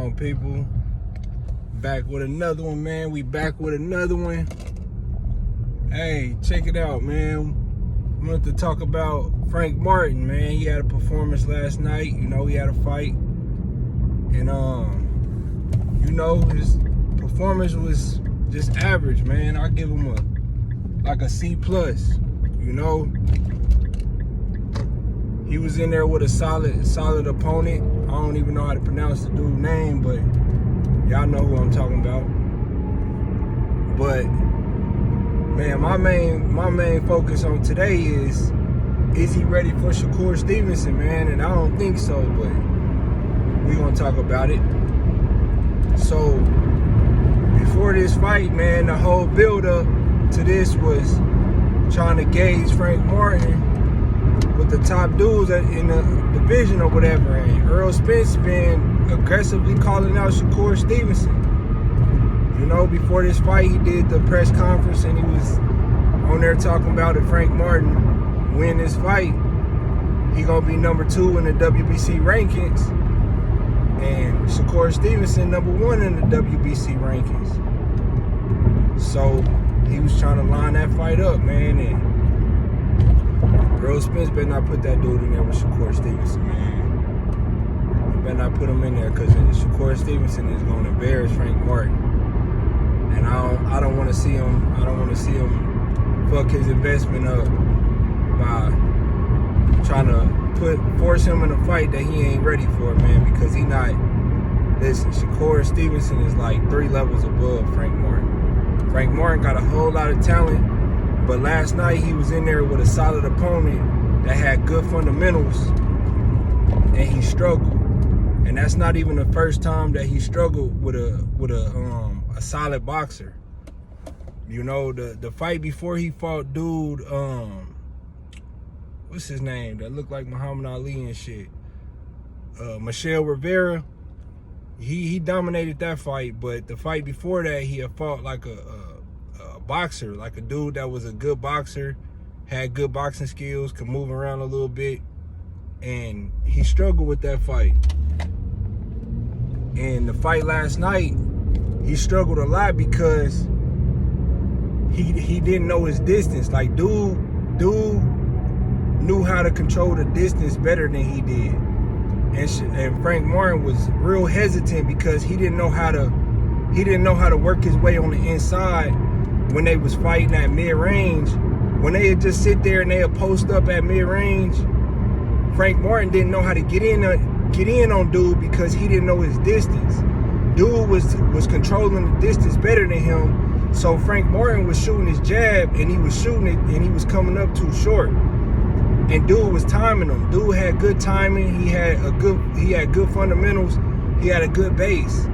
on, people? Back with another one, man. We back with another one. Hey, check it out, man. I wanted to talk about Frank Martin, man. He had a performance last night. You know, he had a fight. And, his performance was just average, man. I give him a C+. You know, he was in there with a solid opponent. I don't even know how to pronounce the dude's name, but y'all know who I'm talking about. But man, my main focus on today is he ready for Shakur Stevenson, man? And I don't think so, but we're gonna talk about it. So before this fight, man, the whole build up to this was trying to gauge Frank Martin with the top dudes in the division or whatever. And Earl Spence been aggressively calling out Shakur Stevenson. You know, before this fight, he did the press conference and he was on there talking about if Frank Martin win this fight, he gonna be number 2 in the WBC rankings, and Shakur Stevenson number 1 in the WBC rankings. So he was trying to line that fight up, man, and Earl Spence better not put that dude in there with Shakur Stevenson, man. He better not put him in there, because Shakur Stevenson is gonna embarrass Frank Martin. And I don't want to see him. I don't want to see him fuck his investment up by trying to force him in a fight that he ain't ready for, man. Because he not. Listen, Shakur Stevenson is like 3 levels above Frank Martin. Frank Martin got a whole lot of talent, but last night he was in there with a solid opponent that had good fundamentals, and he struggled. And that's not even the first time that he struggled with a solid boxer. You know, the fight before he fought dude, what's his name, that looked like Muhammad Ali and shit, Michelle Rivera, he dominated that fight. But the fight before that, he had fought like a boxer, like a dude that was a good boxer, had good boxing skills, could move around a little bit, and he struggled with that fight. And the fight last night, he struggled a lot because he didn't know his distance. Like, dude knew how to control the distance better than he did. And Frank Martin was real hesitant because he didn't know how to work his way on the inside when they was fighting at mid-range. When they would just sit there and they would post up at mid-range, Frank Martin didn't know how to get in on dude because he didn't know his distance. Dude was controlling the distance better than him. So Frank Martin was shooting his jab and he was shooting it and he was coming up too short. And dude was timing him. Dude had good timing. He had good fundamentals. He had a good base.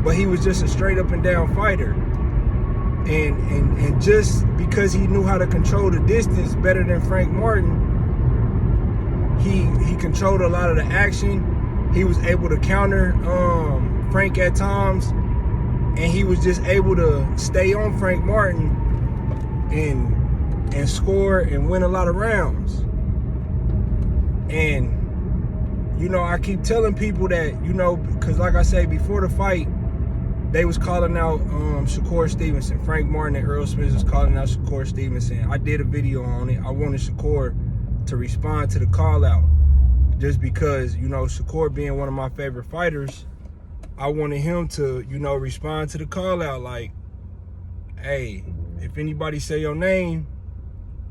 But he was just a straight up and down fighter. And just because he knew how to control the distance better than Frank Martin, he controlled a lot of the action. He was able to counter Frank at times, and he was just able to stay on Frank Martin and score and win a lot of rounds. And you know, I keep telling people that, you know, because like I say, before the fight, they was calling out Shakur Stevenson. Frank Martin and Earl Smith was calling out Shakur Stevenson. I did a video on it. I wanted Shakur to respond to the call out, just because, you know, Shakur being one of my favorite fighters, I wanted him to, you know, respond to the call out like, hey, if anybody say your name,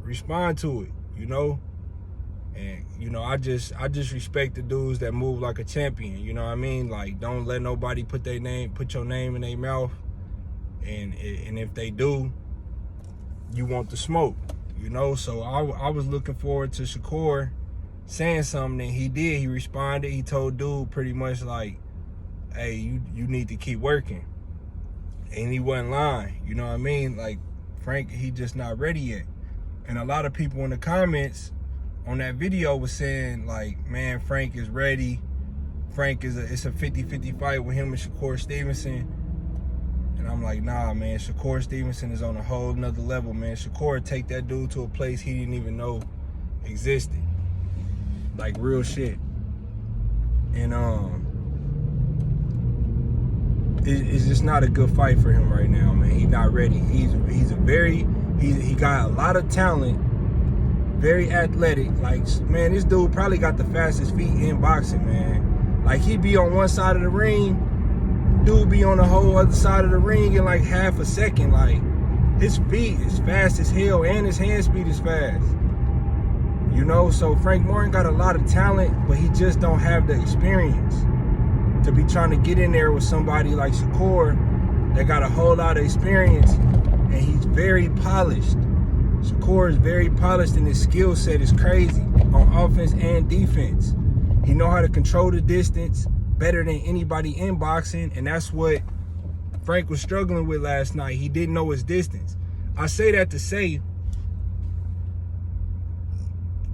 respond to it, you know? And, you know, I just respect the dudes that move like a champion, you know what I mean? Like, don't let nobody put your name in their mouth. And if they do, you want the smoke, you know? So I was looking forward to Shakur saying something, and he did. He responded. He told dude pretty much like, hey, you need to keep working. And he wasn't lying, you know what I mean? Like, Frank, he just not ready yet. And a lot of people in the comments on that video was saying like, man, Frank is ready. Frank it's a 50-50 fight with him and Shakur Stevenson. And I'm like, nah, man, Shakur Stevenson is on a whole nother level, man. Shakur take that dude to a place he didn't even know existed. Like, real shit. And it's just not a good fight for him right now, man. He's not ready. He got a lot of talent, very athletic. Like, man, this dude probably got the fastest feet in boxing, man. Like, he be on one side of the ring, dude be on the whole other side of the ring in like half a second. Like, his feet is fast as hell, and his hand speed is fast. You know, so Frank Martin got a lot of talent, but he just don't have the experience to be trying to get in there with somebody like Shakur that got a whole lot of experience, and he's very polished. Shakur is very polished, and his skill set is crazy on offense and defense. He know how to control the distance better than anybody in boxing, and that's what Frank was struggling with last night. He didn't know his distance. I say that to say,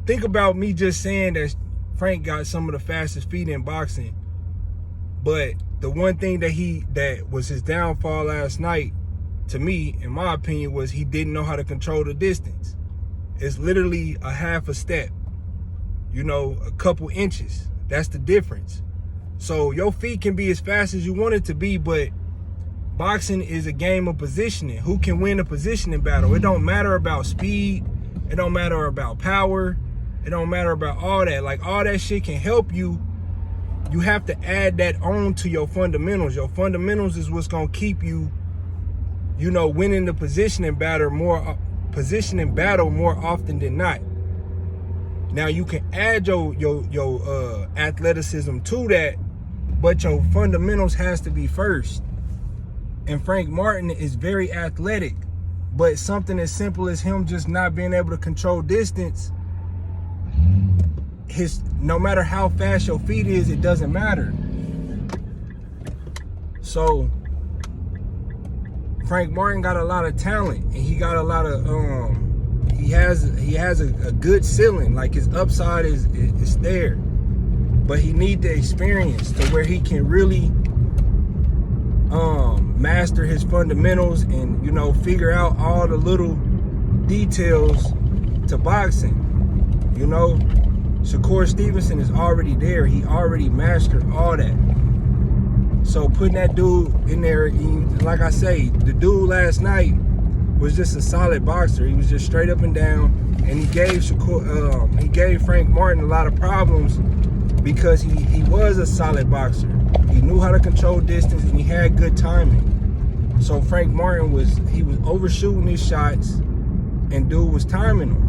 think about me just saying that Frank got some of the fastest feet in boxing, but the one thing that was his downfall last night, to me, in my opinion, was he didn't know how to control the distance. It's literally a half a step, you know, a couple inches. That's the difference. So your feet can be as fast as you want it to be, but boxing is a game of positioning. Who can win a positioning battle? It don't matter about speed. It don't matter about power. It don't matter about all that. Like, all that shit can help you. You have to add that on to your fundamentals. Your fundamentals is what's gonna keep you, you know, winning the positioning battle more often than not. Now you can add your athleticism to that, but your fundamentals has to be first. And Frank Martin is very athletic, but something as simple as him just not being able to control distance, no matter how fast your feet is, it doesn't matter. So Frank Martin got a lot of talent, and he got a lot of he has a good ceiling. Like, his upside is there, but he need the experience to where he can really master his fundamentals and, you know, figure out all the little details to boxing. You know, Shakur Stevenson is already there. He already mastered all that. So putting that dude in there, like I say, the dude last night was just a solid boxer. He was just straight up and down, and he gave Frank Martin a lot of problems because he was a solid boxer. He knew how to control distance, and he had good timing. So Frank Martin was overshooting his shots, and dude was timing them.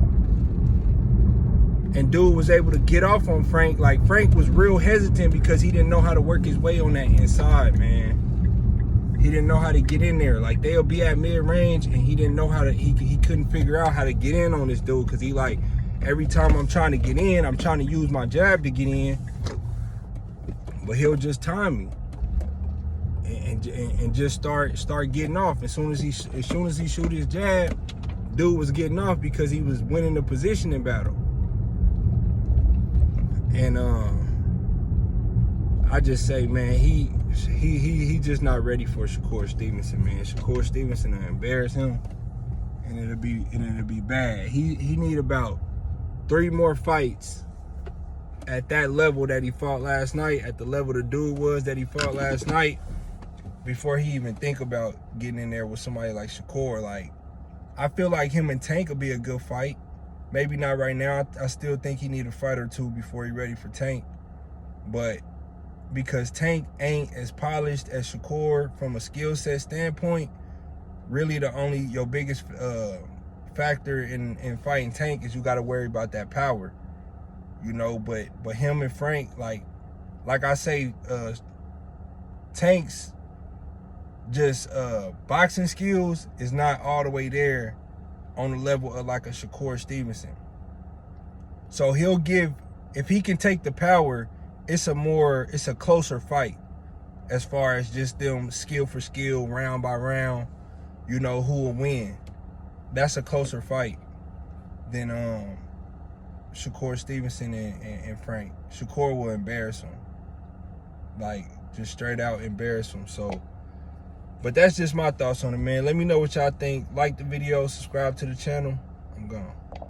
And dude was able to get off on Frank. Like, Frank was real hesitant because he didn't know how to work his way on that inside, man. He didn't know how to get in there. Like, they'll be at mid-range, and he didn't know how to, he couldn't figure out how to get in on this dude, because he like, every time I'm trying to get in, I'm trying to use my jab to get in, but he'll just time me and just start getting off. As soon as he shoot his jab, dude was getting off because he was winning the positioning battle. And I just say, man, he just not ready for Shakur Stevenson, man. Shakur Stevenson will embarrass him, and it'll be bad. He need about 3 more fights at that level that he fought last night, at the level the dude was that he fought last night, before he even think about getting in there with somebody like Shakur. Like, I feel like him and Tank will be a good fight. Maybe not right now. I still think he need a fight or two before he ready for Tank. But because Tank ain't as polished as Shakur from a skill set standpoint, really your biggest factor in fighting Tank is you got to worry about that power. You know, but him and Frank, like I say, Tank's just boxing skills is not all the way there on the level of like a Shakur Stevenson. So he'll give, if he can take the power, it's a closer fight as far as just them skill for skill, round by round, you know, who will win. That's a closer fight than Shakur Stevenson and Frank. Shakur will embarrass him. Like, just straight out embarrass him. So, but that's just my thoughts on it, man. Let me know what y'all think. Like the video, subscribe to the channel. I'm gone.